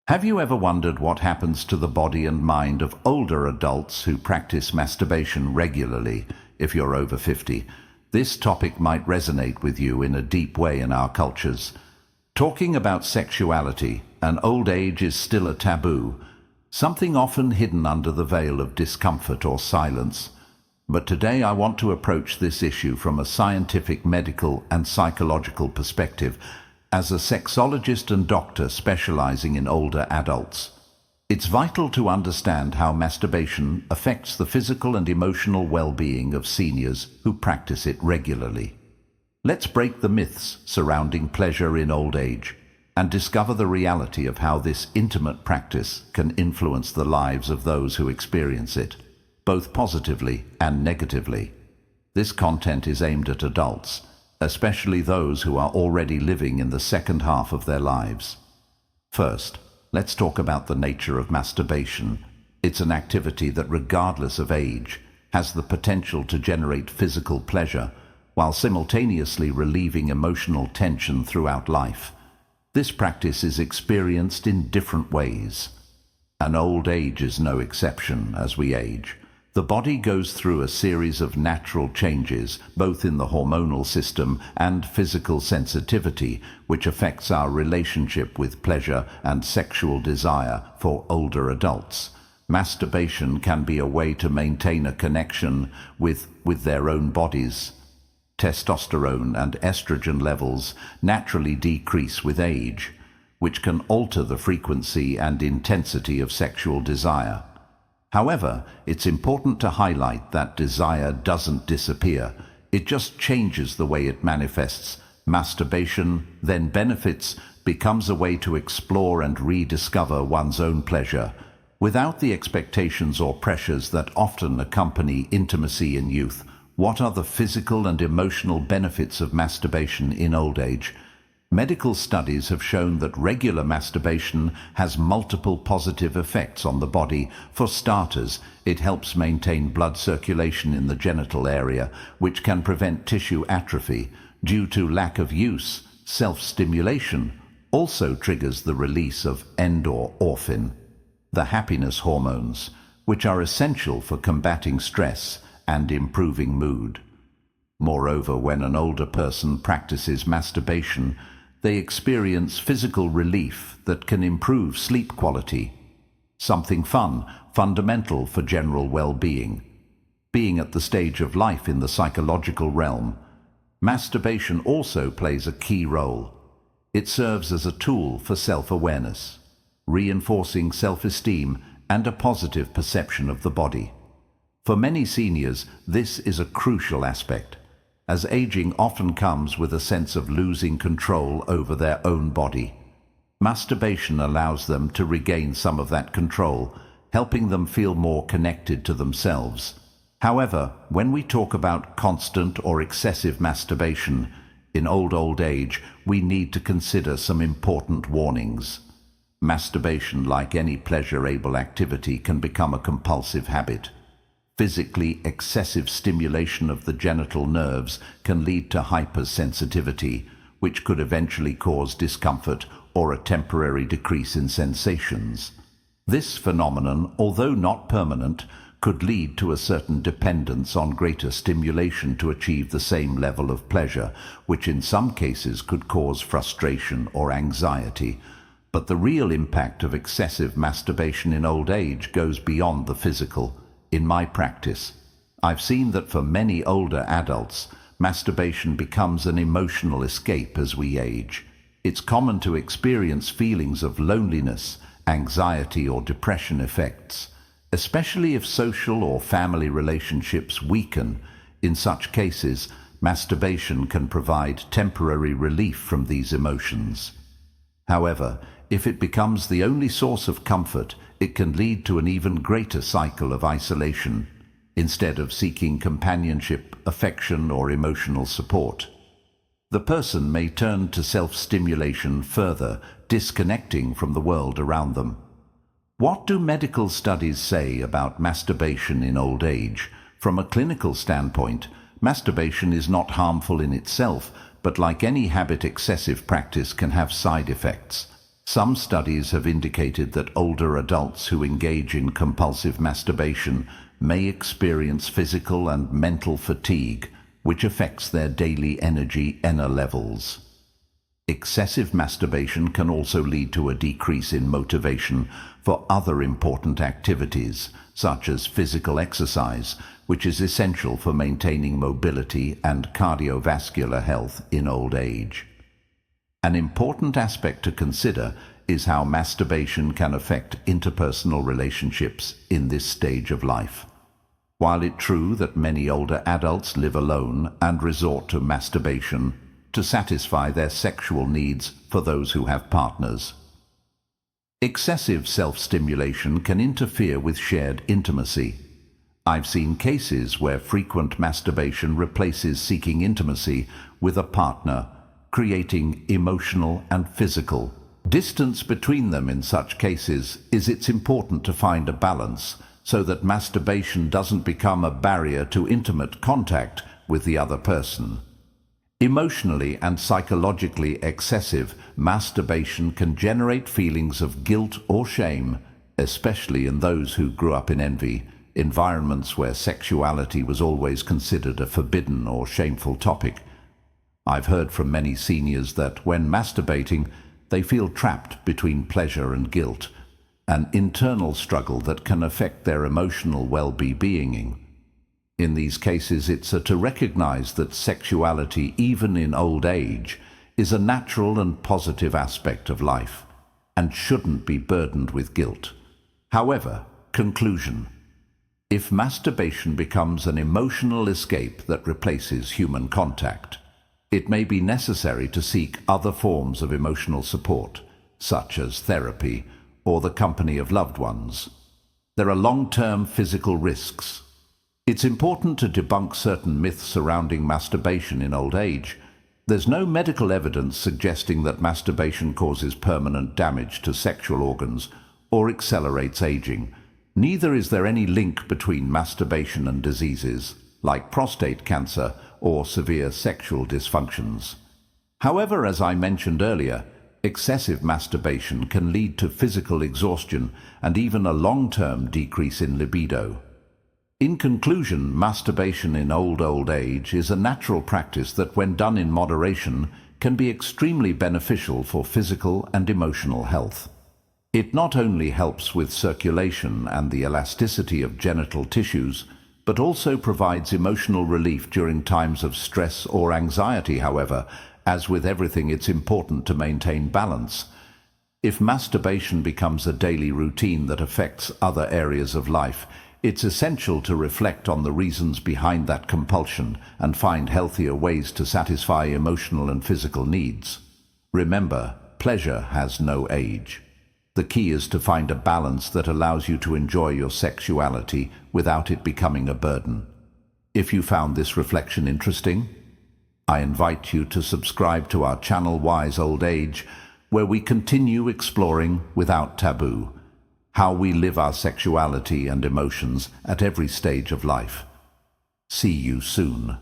Have you ever wondered what happens to the body and mind of older adults who practice masturbation regularly if you're over 50? This topic might resonate with you in a deep way in our cultures. Talking about sexuality and old age is still a taboo, something often hidden under the veil of discomfort or silence. But today I want to approach this issue from a scientific, medical, and psychological perspective, as a sexologist and doctor specializing in older adults. It's vital to understand how masturbation affects the physical and emotional well-being of seniors who practice it regularly. Let's break the myths surrounding pleasure in old age and discover the reality of how this intimate practice can influence the lives of those who experience it, both positively and negatively. This content is aimed at adults, especially those who are already living in the second half of their lives. First, let's talk about the nature of masturbation. It's an activity that, regardless of age, has the potential to generate physical pleasure while simultaneously relieving emotional tension throughout life. This practice is experienced in different ways, and old age is no exception. As we age, the body goes through a series of natural changes, both in the hormonal system and physical sensitivity, which affects our relationship with pleasure and sexual desire. For older adults, masturbation can be a way to maintain a connection with their own bodies. Testosterone and estrogen levels naturally decrease with age, which can alter the frequency and intensity of sexual desire. However, it's important to highlight that desire doesn't disappear, it just changes the way it manifests. Masturbation then becomes a way to explore and rediscover one's own pleasure, without the expectations or pressures that often accompany intimacy in youth. What are the physical and emotional benefits of masturbation in old age? Medical studies have shown that regular masturbation has multiple positive effects on the body. For starters, it helps maintain blood circulation in the genital area, which can prevent tissue atrophy. Due to lack of use, self-stimulation also triggers the release of endorphin, the happiness hormones, which are essential for combating stress and improving mood. Moreover, when an older person practices masturbation, they experience physical relief that can improve sleep quality, something fundamental for general well-being. Being at the stage of life in the psychological realm, masturbation also plays a key role. It serves as a tool for self-awareness, reinforcing self-esteem and a positive perception of the body. For many seniors, this is a crucial aspect, as aging often comes with a sense of losing control over their own body. Masturbation allows them to regain some of that control, helping them feel more connected to themselves. However, when we talk about constant or excessive masturbation in old age, we need to consider some important warnings. Masturbation, like any pleasurable activity, can become a compulsive habit. Physically excessive stimulation of the genital nerves can lead to hypersensitivity, which could eventually cause discomfort or a temporary decrease in sensations. This phenomenon, although not permanent, could lead to a certain dependence on greater stimulation to achieve the same level of pleasure, which in some cases could cause frustration or anxiety. But the real impact of excessive masturbation in old age goes beyond the physical. In my practice, I've seen that for many older adults, masturbation becomes an emotional escape as we age. It's common to experience feelings of loneliness, anxiety, or depression effects, especially if social or family relationships weaken. In such cases, masturbation can provide temporary relief from these emotions. However, if it becomes the only source of comfort, it can lead to an even greater cycle of isolation, instead of seeking companionship, affection, or emotional support. The person may turn to self-stimulation, further disconnecting from the world around them. What do medical studies say about masturbation in old age? From a clinical standpoint, masturbation is not harmful in itself, but like any habit, excessive practice can have side effects. Some studies have indicated that older adults who engage in compulsive masturbation may experience physical and mental fatigue, which affects their daily energy levels. Excessive masturbation can also lead to a decrease in motivation for other important activities, such as physical exercise, which is essential for maintaining mobility and cardiovascular health in old age. An important aspect to consider is how masturbation can affect interpersonal relationships in this stage of life. While it's true that many older adults live alone and resort to masturbation to satisfy their sexual needs for those who have partners, excessive self-stimulation can interfere with shared intimacy. I've seen cases where frequent masturbation replaces seeking intimacy with a partner, creating emotional and physical distance between them. In such cases, it's important to find a balance so that masturbation doesn't become a barrier to intimate contact with the other person. Emotionally and psychologically excessive masturbation can generate feelings of guilt or shame, especially in those who grew up in environments where sexuality was always considered a forbidden or shameful topic. I've heard from many seniors that when masturbating, they feel trapped between pleasure and guilt, an internal struggle that can affect their emotional well-being. In these cases, it's to recognize that sexuality, even in old age, is a natural and positive aspect of life and shouldn't be burdened with guilt. However, conclusion: if masturbation becomes an emotional escape that replaces human contact, it may be necessary to seek other forms of emotional support, such as therapy or the company of loved ones. There are long-term physical risks. It's important to debunk certain myths surrounding masturbation in old age. There's no medical evidence suggesting that masturbation causes permanent damage to sexual organs or accelerates aging. Neither is there any link between masturbation and diseases like prostate cancer or severe sexual dysfunctions. However, as I mentioned earlier, excessive masturbation can lead to physical exhaustion and even a long-term decrease in libido. In conclusion, masturbation in old age is a natural practice that, when done in moderation, can be extremely beneficial for physical and emotional health. It not only helps with circulation and the elasticity of genital tissues, but also provides emotional relief during times of stress or anxiety. However, as with everything, it's important to maintain balance. If masturbation becomes a daily routine that affects other areas of life, it's essential to reflect on the reasons behind that compulsion and find healthier ways to satisfy emotional and physical needs. Remember, pleasure has no age. The key is to find a balance that allows you to enjoy your sexuality without it becoming a burden. If you found this reflection interesting, I invite you to subscribe to our channel Wise Old Age, where we continue exploring without taboo how we live our sexuality and emotions at every stage of life. See you soon.